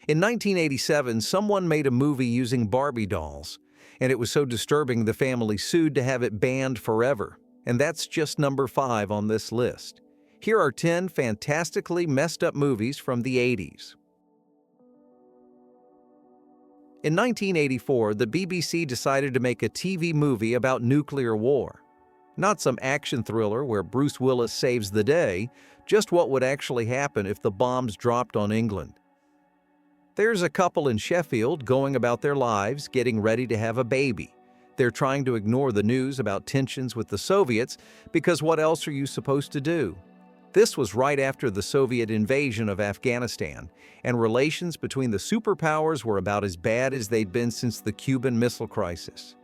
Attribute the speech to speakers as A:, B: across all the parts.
A: In 1987, someone made a movie using Barbie dolls, and it was so disturbing the family sued to have it banned forever. And that's just number 5 on this list. Here are 10 fantastically messed up movies from the 80s. In 1984, the BBC decided to make a TV movie about nuclear war. Not some action thriller where Bruce Willis saves the day, just what would actually happen if the bombs dropped on England. There's a couple in Sheffield going about their lives, getting ready to have a baby. They're trying to ignore the news about tensions with the Soviets because what else are you supposed to do? This was right after the Soviet invasion of Afghanistan, and relations between the superpowers were about as bad as they'd been since the Cuban Missile Crisis.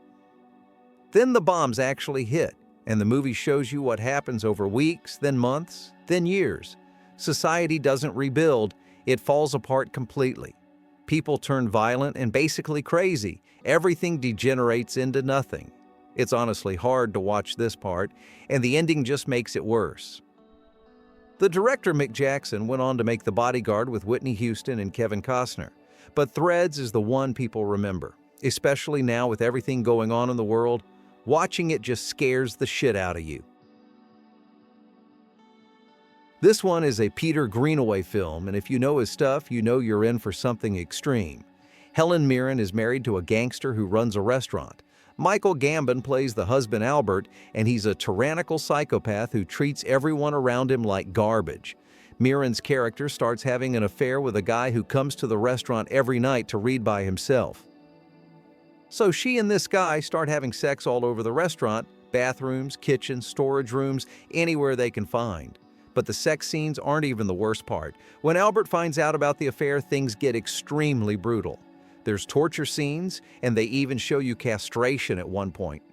A: Then the bombs actually hit, and the movie shows you what happens over weeks, then months, then years. Society doesn't rebuild, it falls apart completely. People turn violent and basically crazy. Everything degenerates into nothing. It's honestly hard to watch this part, and the ending just makes it worse. The director Mick Jackson went on to make The Bodyguard with Whitney Houston and Kevin Costner, but Threads is the one people remember, especially now with everything going on in the world. Watching it just scares the shit out of you. This one is a Peter Greenaway film, and if you know his stuff, you know you're in for something extreme. Helen Mirren is married to a gangster who runs a restaurant. Michael Gambon plays the husband Albert, and he's a tyrannical psychopath who treats everyone around him like garbage. Mirren's character starts having an affair with a guy who comes to the restaurant every night to read by himself. So she and this guy start having sex all over the restaurant, bathrooms, kitchens, storage rooms, anywhere they can find. But the sex scenes aren't even the worst part. When Albert finds out about the affair, things get extremely brutal. There's torture scenes, and they even show you castration at one point.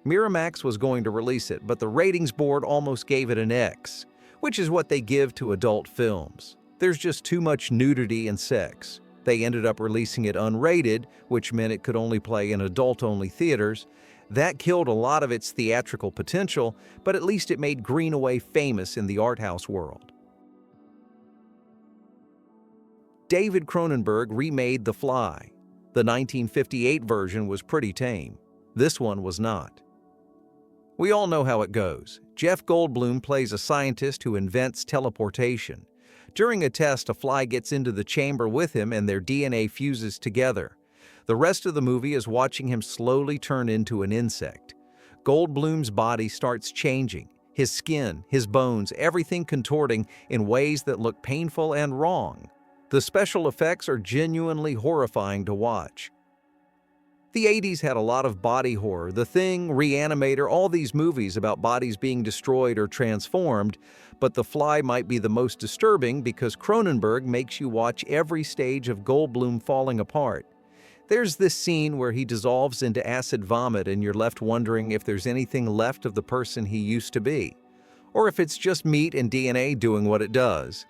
A: Miramax was going to release it, but the ratings board almost gave it an X, which is what they give to adult films. There's just too much nudity and sex. They ended up releasing it unrated, which meant it could only play in adult-only theaters. That killed a lot of its theatrical potential, but at least it made Greenaway famous in the art house world. David Cronenberg remade The Fly. The 1958 version was pretty tame. This one was not. We all know how it goes. Jeff Goldblum plays a scientist who invents teleportation. During a test, a fly gets into the chamber with him and their DNA fuses together. The rest of the movie is watching him slowly turn into an insect. Goldblum's body starts changing, his skin, his bones, everything contorting in ways that look painful and wrong. The special effects are genuinely horrifying to watch. The 80s had a lot of body horror. The Thing, Reanimator, all these movies about bodies being destroyed or transformed, but The Fly might be the most disturbing because Cronenberg makes you watch every stage of Goldblum falling apart. There's this scene where he dissolves into acid vomit and you're left wondering if there's anything left of the person he used to be, or if it's just meat and DNA doing what it does.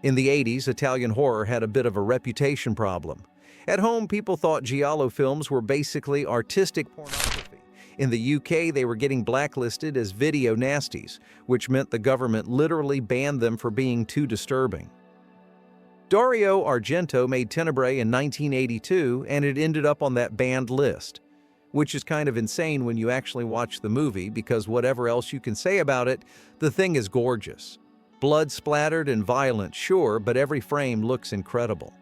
A: In the 80s, Italian horror had a bit of a reputation problem. At home, people thought giallo films were basically artistic pornography. In the UK, they were getting blacklisted as video nasties, which meant the government literally banned them for being too disturbing. Dario Argento made Tenebrae in 1982, and it ended up on that banned list, which is kind of insane when you actually watch the movie because whatever else you can say about it, the thing is gorgeous. Blood splattered and violent, sure, but every frame looks incredible.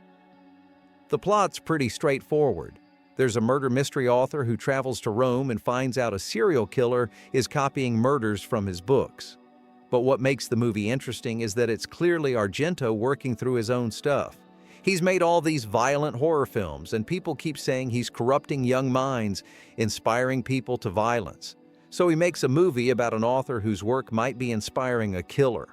A: The plot's pretty straightforward. There's a murder mystery author who travels to Rome and finds out a serial killer is copying murders from his books. But what makes the movie interesting is that it's clearly Argento working through his own stuff. He's made all these violent horror films, and people keep saying he's corrupting young minds, inspiring people to violence. So he makes a movie about an author whose work might be inspiring a killer.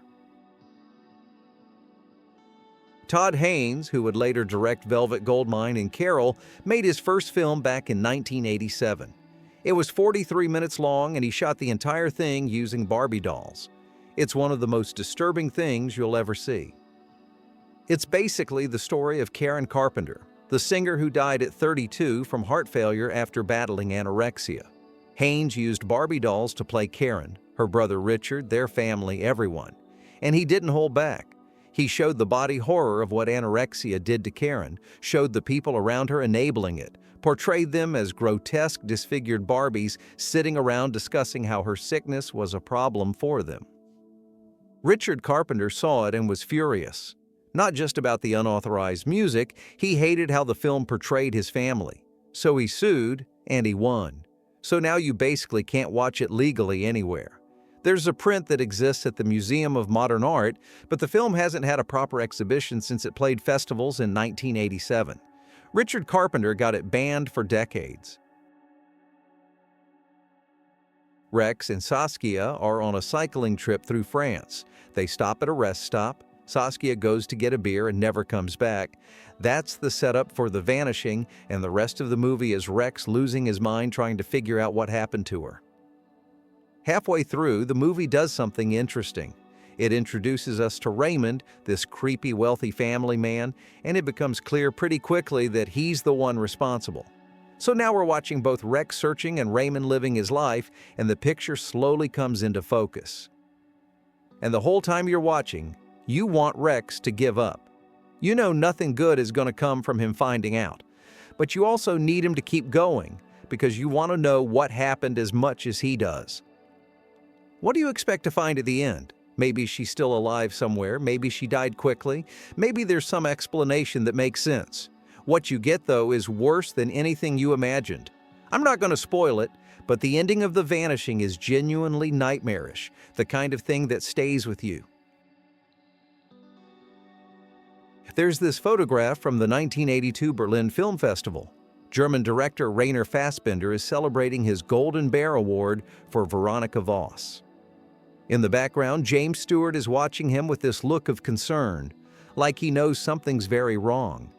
A: Todd Haynes, who would later direct Velvet Goldmine and Carol, made his first film back in 1987. It was 43 minutes long, and he shot the entire thing using Barbie dolls. It's one of the most disturbing things you'll ever see. It's basically the story of Karen Carpenter, the singer who died at 32 from heart failure after battling anorexia. Haynes used Barbie dolls to play Karen, her brother Richard, their family, everyone. And he didn't hold back. He showed the body horror of what anorexia did to Karen, showed the people around her enabling it, portrayed them as grotesque, disfigured Barbies sitting around discussing how her sickness was a problem for them. Richard Carpenter saw it and was furious. Not just about the unauthorized music, he hated how the film portrayed his family. So he sued, and he won. So now you basically can't watch it legally anywhere. There's a print that exists at the Museum of Modern Art, but the film hasn't had a proper exhibition since it played festivals in 1987. Richard Carpenter got it banned for decades. Rex and Saskia are on a cycling trip through France. They stop at a rest stop. Saskia goes to get a beer and never comes back. That's the setup for The Vanishing, and the rest of the movie is Rex losing his mind trying to figure out what happened to her. Halfway through, the movie does something interesting. It introduces us to Raymond, this creepy, wealthy family man, and it becomes clear pretty quickly that he's the one responsible. So now we're watching both Rex searching and Raymond living his life, and the picture slowly comes into focus. And the whole time you're watching, you want Rex to give up. You know nothing good is going to come from him finding out. But you also need him to keep going, because you want to know what happened as much as he does. What do you expect to find at the end? Maybe she's still alive somewhere, maybe she died quickly, maybe there's some explanation that makes sense. What you get, though, is worse than anything you imagined. I'm not going to spoil it, but the ending of The Vanishing is genuinely nightmarish, the kind of thing that stays with you. There's this photograph from the 1982 Berlin Film Festival. German director Rainer Fassbinder is celebrating his Golden Bear Award for Veronika Voss. In the background, James Stewart is watching him with this look of concern, like he knows something's very wrong.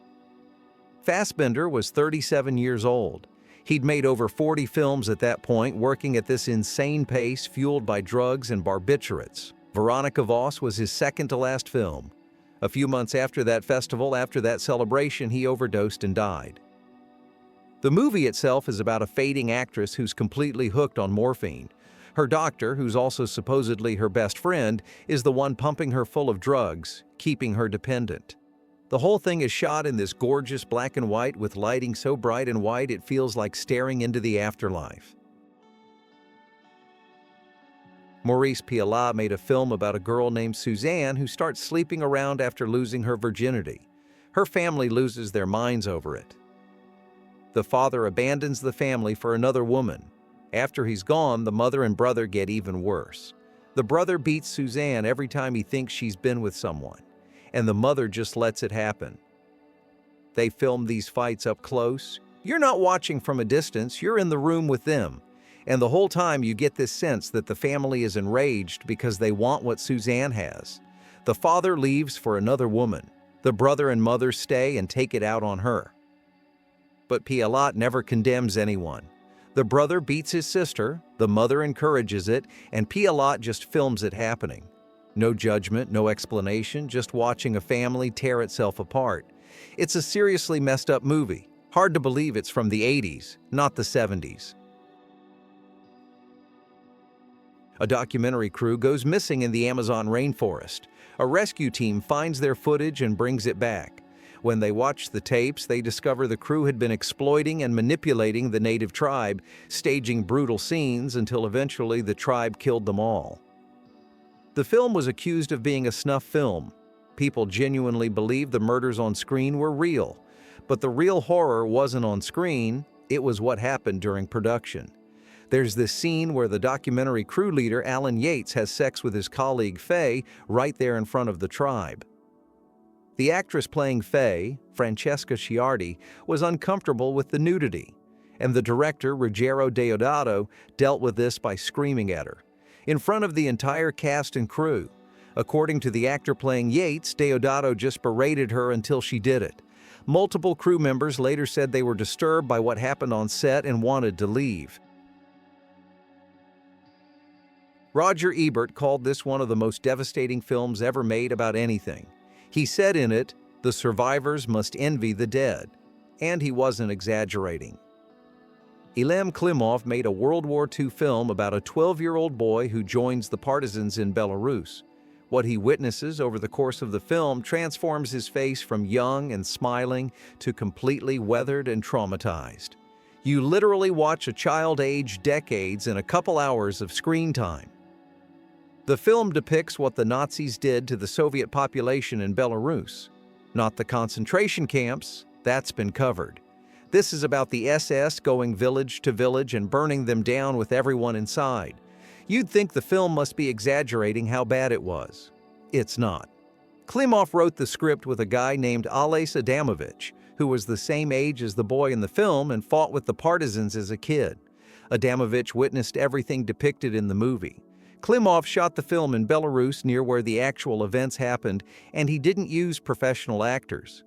A: Fassbinder was 37 years old. He'd made over 40 films at that point, working at this insane pace fueled by drugs and barbiturates. Veronika Voss was his second to last film. A few months after that festival, after that celebration, he overdosed and died. The movie itself is about a fading actress who's completely hooked on morphine. Her doctor, who's also supposedly her best friend, is the one pumping her full of drugs, keeping her dependent. The whole thing is shot in this gorgeous black and white with lighting so bright and white it feels like staring into the afterlife. Maurice Pialat made a film about a girl named Suzanne who starts sleeping around after losing her virginity. Her family loses their minds over it. The father abandons the family for another woman. After he's gone, the mother and brother get even worse. The brother beats Suzanne every time he thinks she's been with someone, and the mother just lets it happen. They film these fights up close. You're not watching from a distance, you're in the room with them. And the whole time you get this sense that the family is enraged because they want what Suzanne has. The father leaves for another woman. The brother and mother stay and take it out on her. But Pialat never condemns anyone. The brother beats his sister, the mother encourages it, and Pialat just films it happening. No judgment, no explanation, just watching a family tear itself apart. It's a seriously messed up movie. Hard to believe it's from the 80s, not the 70s. A documentary crew goes missing in the Amazon rainforest. A rescue team finds their footage and brings it back. When they watch the tapes, they discover the crew had been exploiting and manipulating the native tribe, staging brutal scenes until eventually the tribe killed them all. The film was accused of being a snuff film. People genuinely believed the murders on screen were real. But the real horror wasn't on screen, it was what happened during production. There's this scene where the documentary crew leader, Alan Yates, has sex with his colleague Faye right there in front of the tribe. The actress playing Faye, Francesca Ciardi, was uncomfortable with the nudity, and the director, Ruggero Deodato, dealt with this by screaming at her, in front of the entire cast and crew. According to the actor playing Yates, Deodato just berated her until she did it. Multiple crew members later said they were disturbed by what happened on set and wanted to leave. Roger Ebert called this one of the most devastating films ever made about anything. He said in it, "The survivors must envy the dead," and he wasn't exaggerating. Ilham Klimov made a World War II film about a 12-year-old boy who joins the partisans in Belarus. What he witnesses over the course of the film transforms his face from young and smiling to completely weathered and traumatized. You literally watch a child age decades in a couple hours of screen time. The film depicts what the Nazis did to the Soviet population in Belarus. Not the concentration camps, that's been covered. This is about the SS going village to village and burning them down with everyone inside. You'd think the film must be exaggerating how bad it was. It's not. Klimov wrote the script with a guy named Ales Adamovich, who was the same age as the boy in the film and fought with the partisans as a kid. Adamovich witnessed everything depicted in the movie. Klimov shot the film in Belarus near where the actual events happened, and he didn't use professional actors.